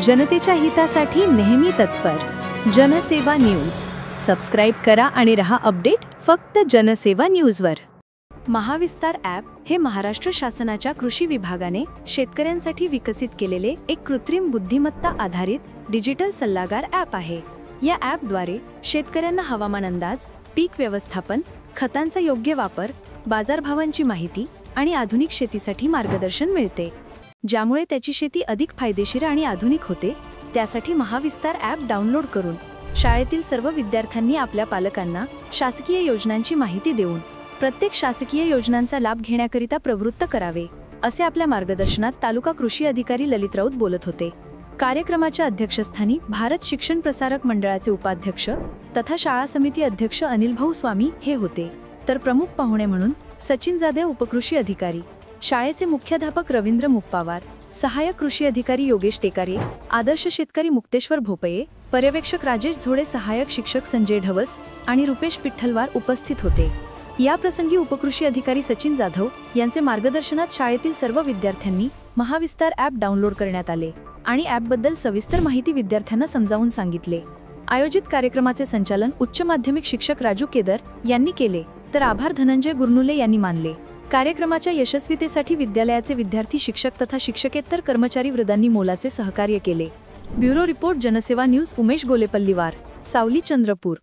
जनतेच्या हितासाठी नेहमी तत्पर जनसेवा न्यूज सबस्क्राइब करा आणि रहा अपडेट फक्त जनसेवा न्यूजवर। महाविस्तार ॲप हे महाराष्ट्र शासनाच्या कृषी विभागाने शेतकऱ्यांसाठी विकसित केलेले एक कृत्रिम बुद्धिमत्ता आधारित डिजिटल सल्लागार ॲप आहे। या ॲपद्वारे शेतकऱ्यांना हवामान अंदाज, पीक व्यवस्थापन, खतांचा योग्य वापर, बाजारभावांची माहिती आणि आधुनिक शेतीसाठी मार्गदर्शन मिळते, ज्यामुळे त्याची शेती अधिक फायदेशीर आणि आधुनिक होते। त्यासाठी महाविस्तार ॲप डाउनलोड करून शाळेतील सर्व विद्यार्थ्यांनी आपल्या पालकांना शासकीय योजनांची माहिती देऊन प्रत्येक शासकीय योजनांचा लाभ घेण्याकरिता प्रवृत्त करावे, असे आपल्या मार्गदर्शनात तालुका कृषी अधिकारी ललित राऊत बोलत होते। कार्यक्रमाच्या अध्यक्षस्थानी भारत शिक्षण प्रसारक मंडळाचे उपाध्यक्ष तथा शाळा समिती अध्यक्ष अनिल भाऊ स्वामी हे होते, तर प्रमुख पाहुणे म्हणून सचिन जाधव उपकृषी अधिकारी, शाळेचे मुख्याध्यापक रवींद्र मुप्पावार, सहाय्यक कृषी अधिकारी योगेश टेकारे, आदर्श शेतकरी मुक्तेश्वर भोपये, पर्यवेक्षक राजेश झोडे, सहाय्यक शिक्षक संजय ढवस आणि रुपेश पिठ्ठलवार उपस्थित होते। या प्रसंगी उपकृषी अधिकारी सचिन जाधव यांचे मार्गदर्शनात शाळेतील सर्व विद्यार्थ्यांनी महाविस्तार ॲप डाउनलोड करण्यात आले आणि ॲपबद्दल सविस्तर माहिती विद्यार्थ्यांना समजावून सांगितले। आयोजित कार्यक्रमाचे संचालन उच्च माध्यमिक शिक्षक राजू केदर यांनी केले, तर आभार धनंजय गुरनुले यांनी मानले। कार्यक्रमाच्या यशस्वीतेसाठी विद्यालयाचे विद्यार्थी, शिक्षक तथा शिक्षकेतर कर्मचारी वृंदांनी मोलाचे सहकार्य केले। ब्युरो रिपोर्ट जनसेवा न्यूज, उमेश गोलेपल्लीवार, सावली, चंद्रपूर।